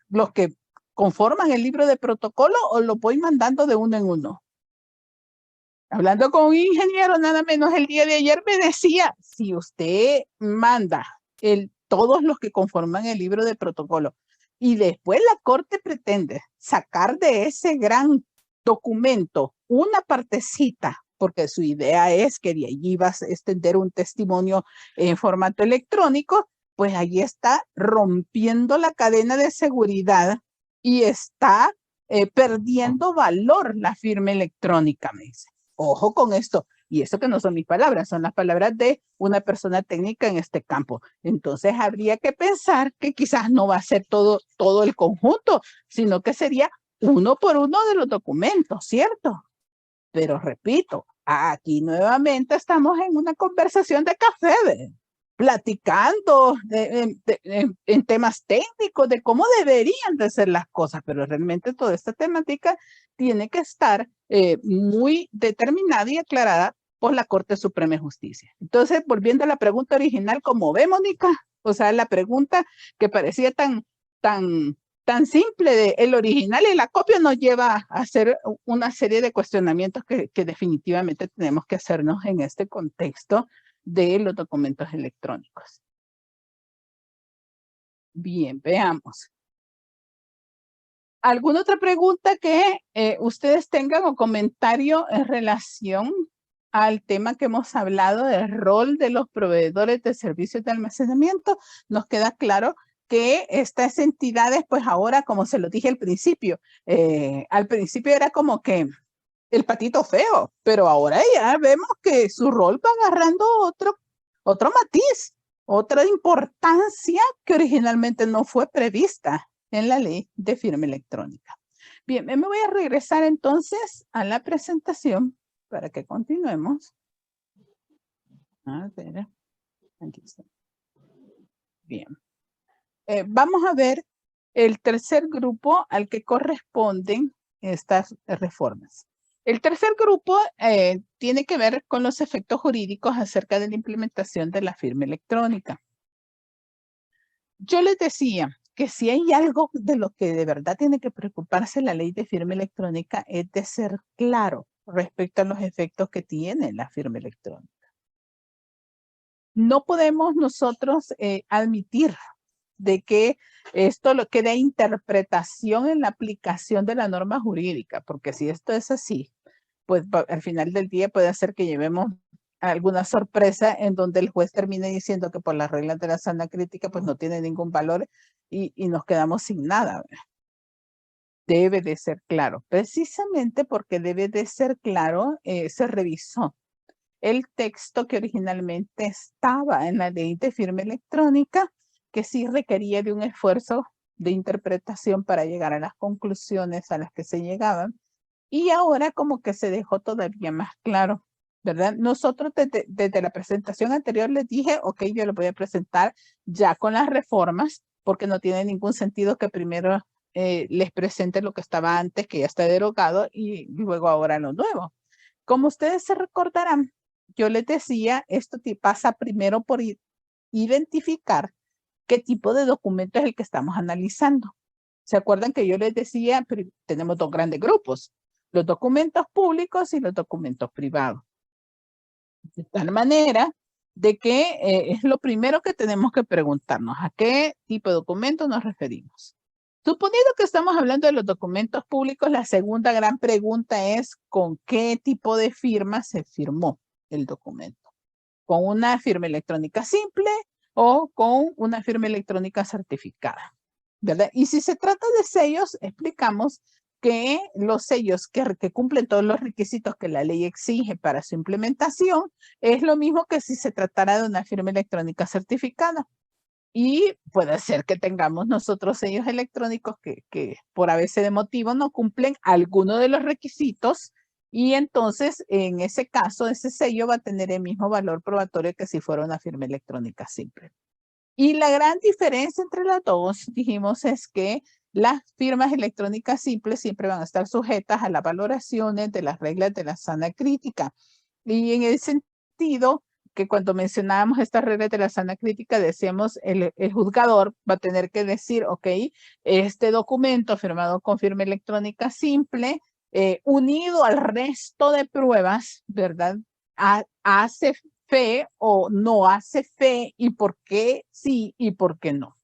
los que conforman el libro de protocolo o lo voy mandando de uno en uno? Hablando con un ingeniero, nada menos el día de ayer me decía, si usted manda todos los que conforman el libro de protocolo y después la Corte pretende sacar de ese gran documento una partecita, porque su idea es que de allí vas a extender un testimonio en formato electrónico, pues ahí está rompiendo la cadena de seguridad y está perdiendo valor la firma electrónica, me dice. Ojo con esto. Y eso que no son mis palabras, son las palabras de una persona técnica en este campo. Entonces habría que pensar que quizás no va a ser todo el conjunto, sino que sería uno por uno de los documentos, ¿cierto? Pero repito, aquí nuevamente estamos en una conversación de café, platicando en temas técnicos de cómo deberían de ser las cosas, pero realmente toda esta temática tiene que estar muy determinada y aclarada por la Corte Suprema de Justicia. Entonces, volviendo a la pregunta original, ¿cómo ve, Mónica? O sea, la pregunta que parecía tan simple de el original y la copia nos lleva a hacer una serie de cuestionamientos que definitivamente tenemos que hacernos en este contexto de los documentos electrónicos. Bien, veamos. ¿Alguna otra pregunta que ustedes tengan o comentario en relación al tema que hemos hablado del rol de los proveedores de servicios de almacenamiento? Nos queda claro que estas entidades, pues ahora, como se lo dije al principio era como que el patito feo, pero ahora ya vemos que su rol va agarrando otro matiz, otra importancia que originalmente no fue prevista en la ley de firma electrónica. Bien, me voy a regresar entonces a la presentación para que continuemos. A ver, aquí está. Bien. Vamos a ver el tercer grupo al que corresponden estas reformas. El tercer grupo tiene que ver con los efectos jurídicos acerca de la implementación de la firma electrónica. Yo les decía que si hay algo de lo que de verdad tiene que preocuparse la ley de firma electrónica es de ser claro respecto a los efectos que tiene la firma electrónica. No podemos nosotros admitir de que esto lo que dé interpretación en la aplicación de la norma jurídica, porque si esto es así, pues al final del día puede hacer que llevemos alguna sorpresa en donde el juez termine diciendo que por las reglas de la sana crítica pues no tiene ningún valor y nos quedamos sin nada. Debe de ser claro. Precisamente porque debe de ser claro, se revisó el texto que originalmente estaba en la ley de firma electrónica, que sí requería de un esfuerzo de interpretación para llegar a las conclusiones a las que se llegaban. Y ahora como que se dejó todavía más claro, ¿verdad? Nosotros desde la presentación anterior les dije, ok, yo lo voy a presentar ya con las reformas, porque no tiene ningún sentido que primero les presente lo que estaba antes, que ya está derogado, y luego ahora lo nuevo. Como ustedes se recordarán, yo les decía, esto te pasa primero por identificar qué tipo de documento es el que estamos analizando. ¿Se acuerdan que yo les decía, tenemos dos grandes grupos, los documentos públicos y los documentos privados? De tal manera de que es lo primero que tenemos que preguntarnos, ¿a qué tipo de documento nos referimos? Suponiendo que estamos hablando de los documentos públicos, la segunda gran pregunta es ¿con qué tipo de firma se firmó el documento? ¿Con una firma electrónica simple o con una firma electrónica certificada? ¿Verdad? Y si se trata de sellos, explicamos que los sellos que cumplen todos los requisitos que la ley exige para su implementación es lo mismo que si se tratara de una firma electrónica certificada. Y puede ser que tengamos nosotros sellos electrónicos que por a veces de motivo no cumplen alguno de los requisitos y entonces en ese caso ese sello va a tener el mismo valor probatorio que si fuera una firma electrónica simple. Y la gran diferencia entre las dos, dijimos, es que las firmas electrónicas simples siempre van a estar sujetas a las valoraciones de las reglas de la sana crítica. Y en el sentido que cuando mencionábamos estas reglas de la sana crítica, decíamos el juzgador va a tener que decir, ok, este documento firmado con firma electrónica simple, unido al resto de pruebas, ¿verdad? Hace fe o no hace fe y por qué sí y por qué no.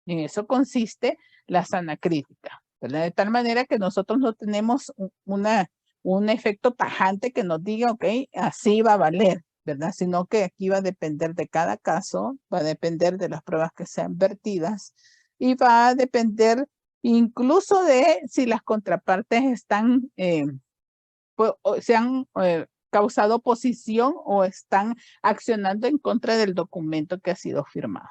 En eso consiste la sana crítica, ¿verdad? De tal manera que nosotros no tenemos un efecto tajante que nos diga, ok, así va a valer, ¿verdad? Sino que aquí va a depender de cada caso, va a depender de las pruebas que sean vertidas y va a depender incluso de si las contrapartes están, se han causado oposición o están accionando en contra del documento que ha sido firmado.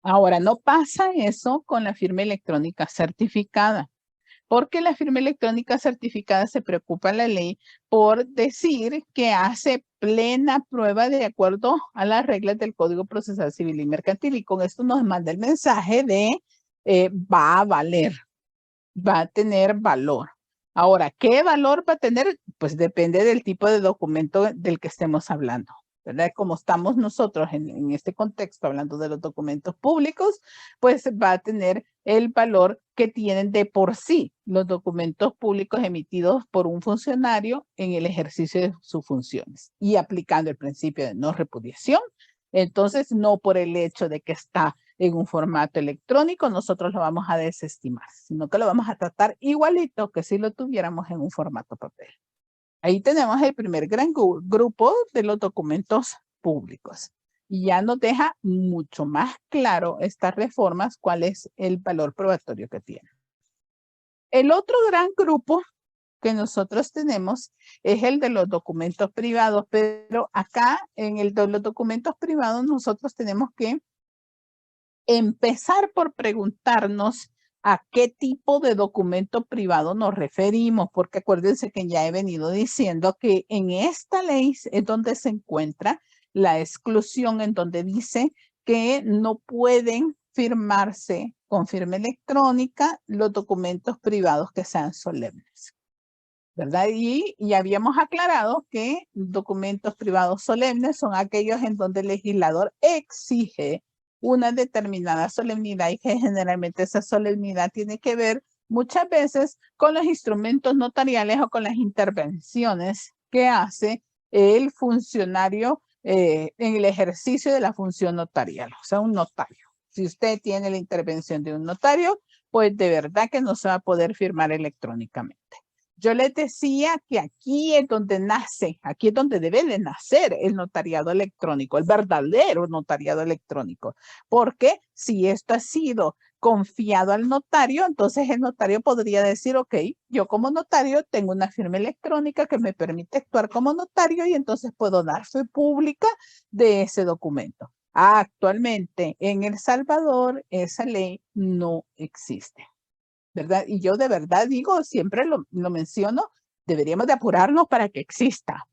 Ahora, no pasa eso con la firma electrónica certificada, porque la firma electrónica certificada se preocupa la ley por decir que hace plena prueba de acuerdo a las reglas del Código Procesal Civil y Mercantil, y con esto nos manda el mensaje de va a valer, va a tener valor. Ahora, ¿qué valor va a tener? Pues depende del tipo de documento del que estemos hablando, ¿verdad? Como estamos nosotros en este contexto hablando de los documentos públicos, pues va a tener el valor que tienen de por sí los documentos públicos emitidos por un funcionario en el ejercicio de sus funciones y aplicando el principio de no repudiación. Entonces, no por el hecho de que está en un formato electrónico, nosotros lo vamos a desestimar, sino que lo vamos a tratar igualito que si lo tuviéramos en un formato papel. Ahí tenemos el primer gran grupo de los documentos públicos. Y ya nos deja mucho más claro estas reformas cuál es el valor probatorio que tienen. El otro gran grupo que nosotros tenemos es el de los documentos privados, pero acá en el de los documentos privados nosotros tenemos que empezar por preguntarnos a qué tipo de documento privado nos referimos, porque acuérdense que ya he venido diciendo que en esta ley es donde se encuentra la exclusión, en donde dice que no pueden firmarse con firma electrónica los documentos privados que sean solemnes, ¿verdad? Y habíamos aclarado que documentos privados solemnes son aquellos en donde el legislador exige una determinada solemnidad y que generalmente esa solemnidad tiene que ver muchas veces con los instrumentos notariales o con las intervenciones que hace el funcionario en el ejercicio de la función notarial, o sea, un notario. Si usted tiene la intervención de un notario, pues de verdad que no se va a poder firmar electrónicamente. Yo les decía que aquí es donde nace, aquí es donde debe de nacer el notariado electrónico, el verdadero notariado electrónico. Porque si esto ha sido confiado al notario, entonces el notario podría decir, ok, yo como notario tengo una firma electrónica que me permite actuar como notario y entonces puedo dar fe pública de ese documento. Actualmente en El Salvador esa ley no existe, ¿verdad? Y yo de verdad digo, siempre lo menciono, deberíamos de apurarnos para que exista,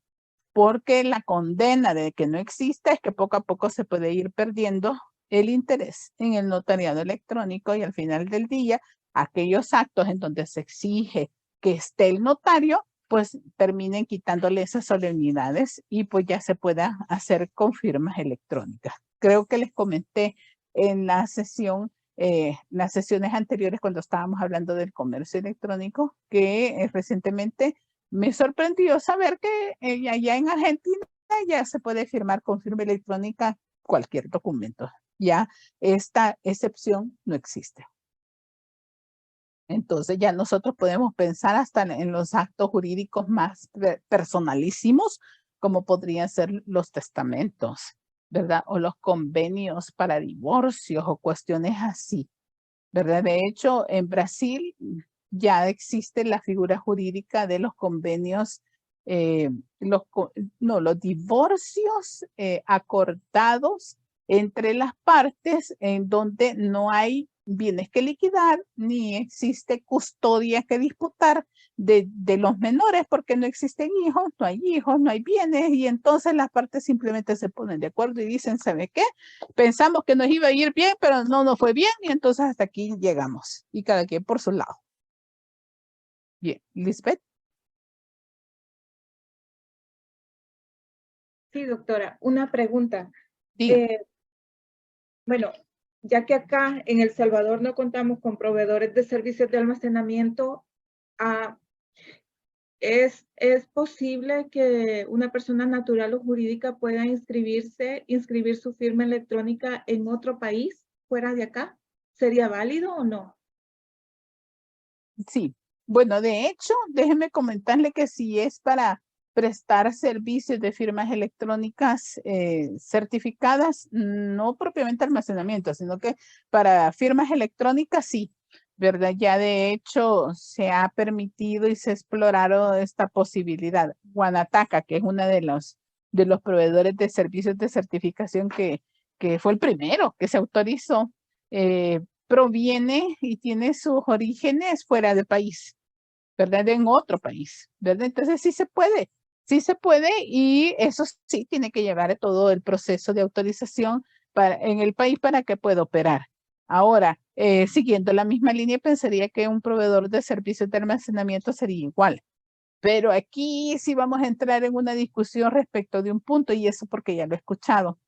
porque la condena de que no exista es que poco a poco se puede ir perdiendo el interés en el notariado electrónico y al final del día, aquellos actos en donde se exige que esté el notario, pues terminen quitándole esas solemnidades y pues ya se pueda hacer con firmas electrónicas. Creo que les comenté en la sesión, las sesiones anteriores cuando estábamos hablando del comercio electrónico, que recientemente me sorprendió saber que allá en Argentina ya se puede firmar con firma electrónica cualquier documento. Ya esta excepción no existe. Entonces ya nosotros podemos pensar hasta en los actos jurídicos más personalísimos, como podrían ser los testamentos, ¿verdad? O los convenios para divorcios o cuestiones así, ¿verdad? De hecho, en Brasil ya existe la figura jurídica de los convenios, los divorcios acordados entre las partes en donde no hay bienes que liquidar ni existe custodia que disputar de los menores porque no existen hijos, no hay bienes y entonces las partes simplemente se ponen de acuerdo y dicen, ¿sabe qué? Pensamos que nos iba a ir bien, pero no nos fue bien y entonces hasta aquí llegamos y cada quien por su lado. Bien, Lisbeth. Sí, doctora, una pregunta. Diga. Bueno, ya que acá en El Salvador no contamos con proveedores de servicios de almacenamiento, ¿es posible que una persona natural o jurídica pueda inscribir su firma electrónica en otro país fuera de acá? ¿Sería válido o no? Sí, bueno, de hecho, déjeme comentarle que si es para prestar servicios de firmas electrónicas certificadas, no propiamente almacenamiento, sino que para firmas electrónicas sí, ¿verdad? Ya de hecho se ha permitido y se ha explorado esta posibilidad. Guanataca, que es una de los proveedores de servicios de certificación que fue el primero que se autorizó, proviene y tiene sus orígenes fuera del país, ¿verdad? En otro país, ¿verdad? Entonces sí se puede y eso sí tiene que llevar todo el proceso de autorización en el país para que pueda operar. Ahora, siguiendo la misma línea, pensaría que un proveedor de servicios de almacenamiento sería igual. Pero aquí sí vamos a entrar en una discusión respecto de un punto y eso porque ya lo he escuchado.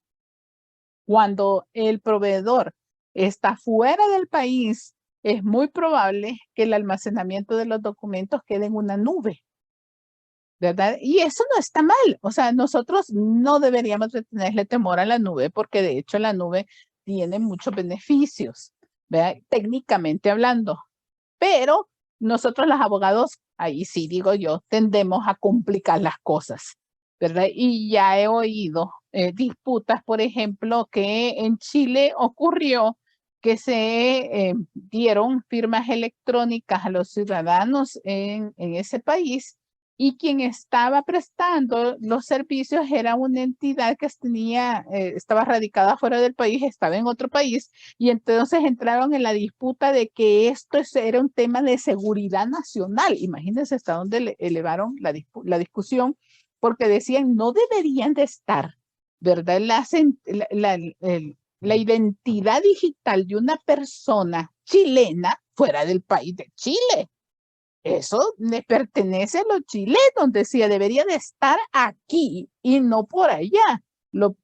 Cuando el proveedor está fuera del país, es muy probable que el almacenamiento de los documentos quede en una nube, ¿verdad? Y eso no está mal. O sea, nosotros no deberíamos de tenerle temor a la nube porque de hecho la nube tiene muchos beneficios, ¿verdad? Técnicamente hablando. Pero nosotros los abogados, ahí sí digo yo, tendemos a complicar las cosas, ¿verdad? Y ya he oído disputas, por ejemplo, que en Chile ocurrió que se dieron firmas electrónicas a los ciudadanos en ese país y quien estaba prestando los servicios era una entidad que estaba radicada fuera del país, estaba en otro país y entonces entraron en la disputa de que esto era un tema de seguridad nacional. Imagínense hasta dónde elevaron la discusión, porque decían no deberían de estar, ¿verdad? La identidad digital de una persona chilena fuera del país de Chile. Eso le pertenece a los chilenos, decía, debería de estar aquí y no por allá.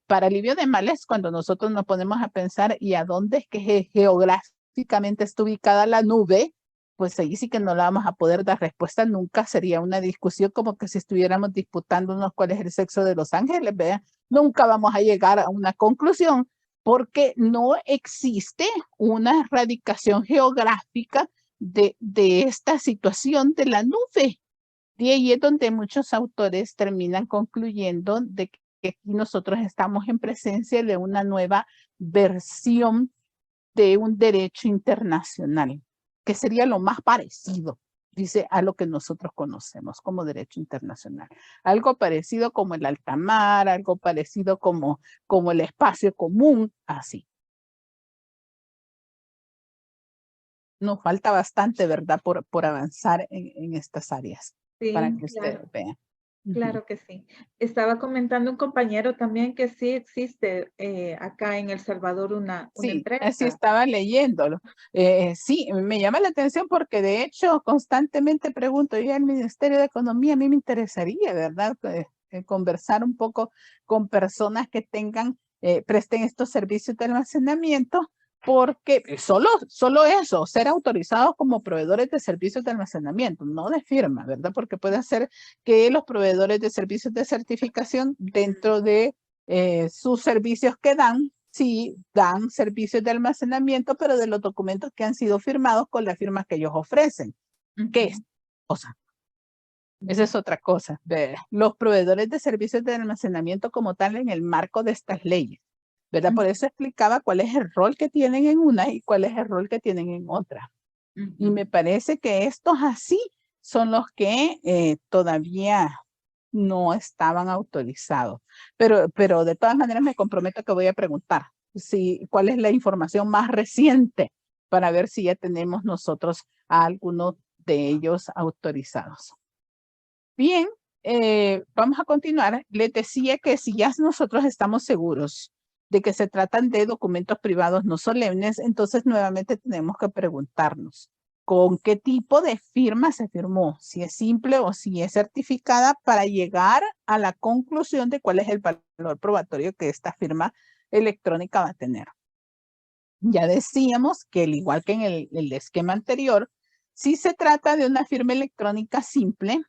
Para alivio de males, cuando nosotros nos ponemos a pensar y a dónde es que geográficamente está ubicada la nube, pues ahí sí que no la vamos a poder dar respuesta nunca. Sería una discusión como que si estuviéramos disputándonos cuál es el sexo de los ángeles, ¿verdad? Nunca vamos a llegar a una conclusión porque no existe una radicación geográfica de esta situación de la nube. Y ahí es donde muchos autores terminan concluyendo de que aquí nosotros estamos en presencia de una nueva versión de un derecho internacional, que sería lo más parecido, dice a lo que nosotros conocemos como derecho internacional. Algo parecido como el alta mar, algo parecido como el espacio común, así. Nos falta bastante, ¿verdad? Por avanzar en estas áreas, Sí, para que claro. ustedes vean. Claro que sí. Estaba comentando un compañero también que sí existe acá en El Salvador una Sí, empresa. así estaba leyéndolo. Sí, me llama la atención porque de hecho constantemente pregunto, yo al Ministerio de Economía, a mí me interesaría, ¿verdad? Conversar un poco con personas que tengan, presten estos servicios de almacenamiento, porque solo eso, ser autorizados como proveedores de servicios de almacenamiento, no de firma, ¿verdad? Porque puede ser que los proveedores de servicios de certificación dentro de sus servicios que dan, sí dan servicios de almacenamiento, pero de los documentos que han sido firmados con las firmas que ellos ofrecen. ¿Qué es? Cosa. Esa es otra cosa. Los proveedores de servicios de almacenamiento como tal en el marco de estas leyes, ¿verdad? Por eso explicaba cuál es el rol que tienen en una y cuál es el rol que tienen en otra. Y me parece que estos así son los que todavía no estaban autorizados. Pero de todas maneras me comprometo que voy a preguntar cuál es la información más reciente para ver si ya tenemos nosotros a alguno de ellos autorizados. Bien, vamos a continuar. Les decía que si ya nosotros estamos seguros de que se tratan de documentos privados no solemnes, entonces nuevamente tenemos que preguntarnos con qué tipo de firma se firmó, si es simple o si es certificada, para llegar a la conclusión de cuál es el valor probatorio que esta firma electrónica va a tener. Ya decíamos que al igual que en el esquema anterior, si se trata de una firma electrónica simple,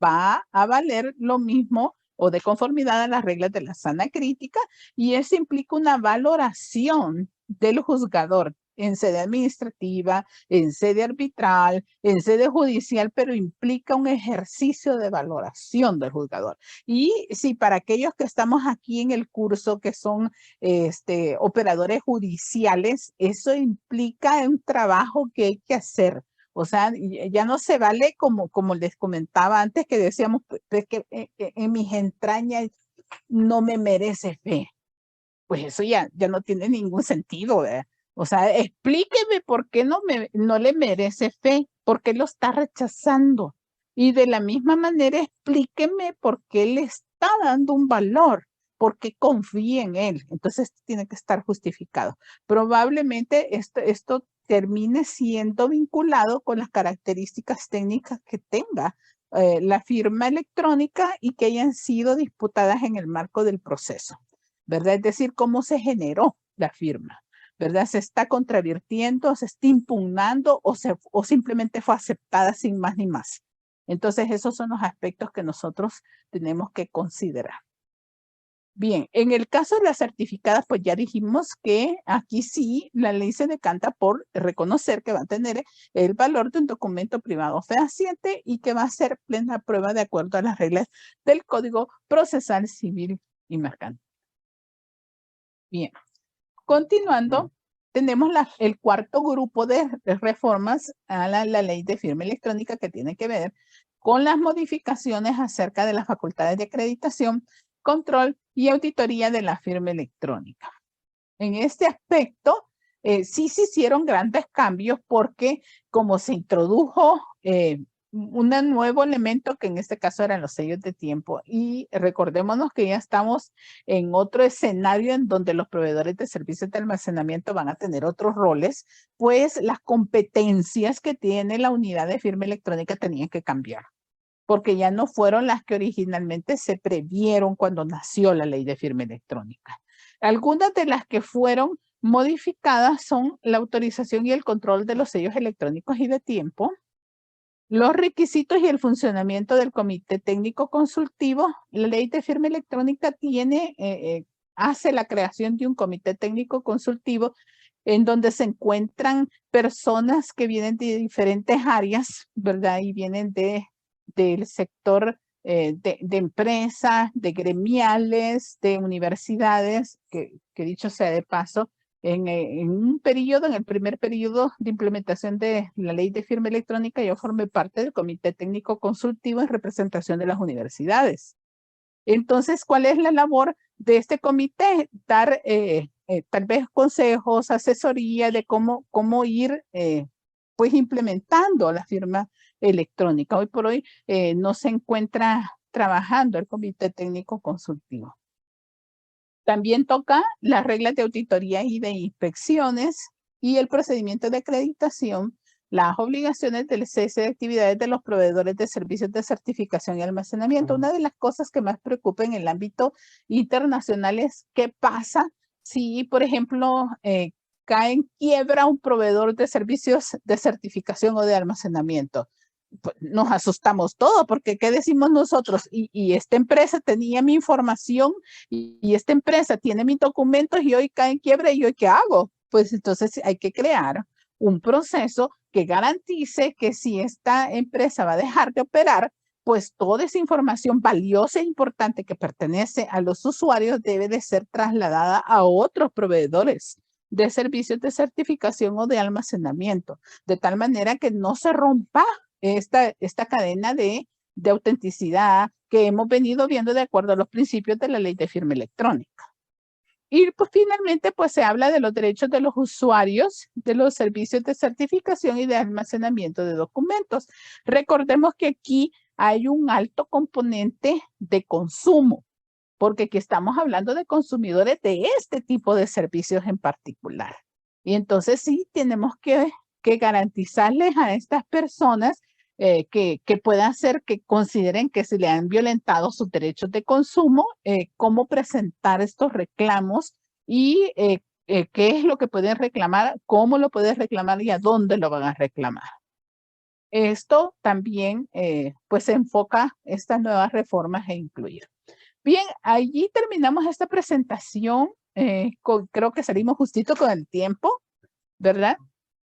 va a valer lo mismo o de conformidad a las reglas de la sana crítica, y eso implica una valoración del juzgador en sede administrativa, en sede arbitral, en sede judicial, pero implica un ejercicio de valoración del juzgador. Y si para aquellos que estamos aquí en el curso que son operadores judiciales, eso implica un trabajo que hay que hacer. O sea, ya no se vale como les comentaba antes, que decíamos que en mis entrañas no me merece fe. Pues eso ya no tiene ningún sentido, ¿verdad? O sea, explíqueme por qué no le merece fe, por qué lo está rechazando. Y de la misma manera, explíqueme por qué le está dando un valor, por qué confía en él. Entonces, tiene que estar justificado. Probablemente esto termine siendo vinculado con las características técnicas que tenga la firma electrónica y que hayan sido disputadas en el marco del proceso, ¿verdad? Es decir, cómo se generó la firma, ¿verdad? ¿Se está contravirtiendo, se está impugnando o simplemente fue aceptada sin más ni más? Entonces, esos son los aspectos que nosotros tenemos que considerar. Bien, en el caso de las certificadas, pues ya dijimos que aquí sí la ley se decanta por reconocer que va a tener el valor de un documento privado fehaciente y que va a ser plena prueba de acuerdo a las reglas del Código Procesal Civil y Mercantil. Bien, continuando, tenemos el cuarto grupo de reformas a la ley de firma electrónica que tiene que ver con las modificaciones acerca de las facultades de acreditación, control y auditoría de la firma electrónica. En este aspecto, sí se hicieron grandes cambios porque como se introdujo un nuevo elemento que en este caso eran los sellos de tiempo, y recordémonos que ya estamos en otro escenario en donde los proveedores de servicios de almacenamiento van a tener otros roles, pues las competencias que tiene la unidad de firma electrónica tenían que cambiar, porque ya no fueron las que originalmente se previeron cuando nació la ley de firma electrónica. Algunas de las que fueron modificadas son la autorización y el control de los sellos electrónicos y de tiempo, los requisitos y el funcionamiento del Comité Técnico Consultivo. La ley de firma electrónica hace la creación de un Comité Técnico Consultivo en donde se encuentran personas que vienen de diferentes áreas, ¿verdad? Y vienen del sector de empresas, de gremiales, de universidades, que dicho sea de paso, en un periodo, en el primer periodo de implementación de la ley de firma electrónica, yo formé parte del Comité Técnico Consultivo en representación de las universidades. Entonces, ¿cuál es la labor de este comité? Dar tal vez consejos, asesoría de cómo ir pues implementando la firma electrónica. Hoy por hoy no se encuentra trabajando el Comité Técnico Consultivo. También toca las reglas de auditoría y de inspecciones y el procedimiento de acreditación, las obligaciones del cese de actividades de los proveedores de servicios de certificación y almacenamiento. Una de las cosas que más preocupa en el ámbito internacional es qué pasa si, por ejemplo, cae en quiebra un proveedor de servicios de certificación o de almacenamiento. Pues nos asustamos todos porque ¿qué decimos nosotros? Y esta empresa tenía mi información y esta empresa tiene mis documentos y hoy cae en quiebra y hoy ¿qué hago? Pues entonces hay que crear un proceso que garantice que si esta empresa va a dejar de operar, pues toda esa información valiosa e importante que pertenece a los usuarios debe de ser trasladada a otros proveedores de servicios de certificación o de almacenamiento, de tal manera que no se rompa esta cadena de autenticidad que hemos venido viendo de acuerdo a los principios de la ley de firma electrónica. Y pues finalmente pues se habla de los derechos de los usuarios de los servicios de certificación y de almacenamiento de documentos. Recordemos que aquí hay un alto componente de consumo, porque aquí estamos hablando de consumidores de este tipo de servicios en particular. Y entonces sí tenemos que garantizarles a estas personas que puedan ser, que consideren que se le han violentado sus derechos de consumo, cómo presentar estos reclamos y qué es lo que pueden reclamar, cómo lo pueden reclamar y a dónde lo van a reclamar. Esto también pues se enfoca estas nuevas reformas e incluir. Bien, allí terminamos esta presentación. Creo que salimos justito con el tiempo, ¿verdad?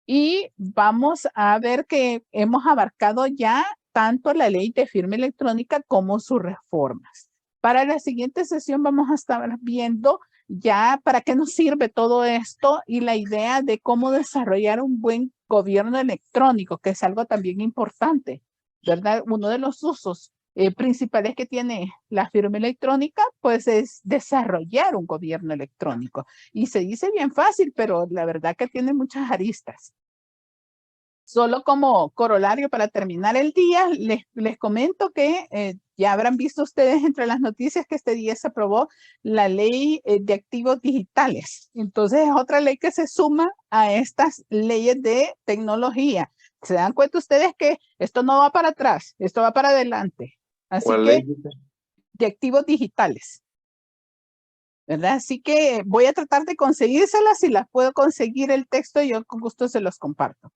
Y vamos a ver que hemos abarcado ya tanto la ley de firma electrónica como sus reformas. Para la siguiente sesión vamos a estar viendo ya para qué nos sirve todo esto y la idea de cómo desarrollar un buen gobierno electrónico, que es algo también importante, ¿verdad? Uno de los usos principales que tiene la firma electrónica, pues es desarrollar un gobierno electrónico. Y se dice bien fácil, pero la verdad que tiene muchas aristas. Solo como corolario para terminar el día, les comento que ya habrán visto ustedes entre las noticias que este día se aprobó la ley de activos digitales. Entonces es otra ley que se suma a estas leyes de tecnología. ¿Se dan cuenta ustedes que esto no va para atrás, esto va para adelante? Así que de activos digitales, ¿verdad? Así que voy a tratar de conseguírselas. Si las puedo conseguir el texto, yo con gusto se los comparto.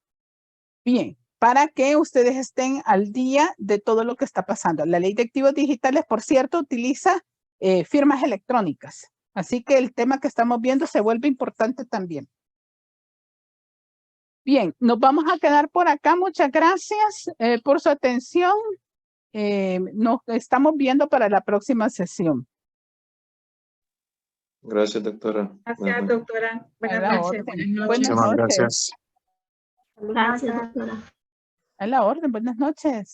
Bien, para que ustedes estén al día de todo lo que está pasando. La ley de activos digitales, por cierto, utiliza firmas electrónicas. Así que el tema que estamos viendo se vuelve importante también. Bien, nos vamos a quedar por acá. Muchas gracias por su atención. Nos estamos viendo para la próxima sesión. Gracias, doctora. Gracias, doctora. Buenas noches. Buenas noches. Gracias. Gracias, doctora. A la orden, buenas noches.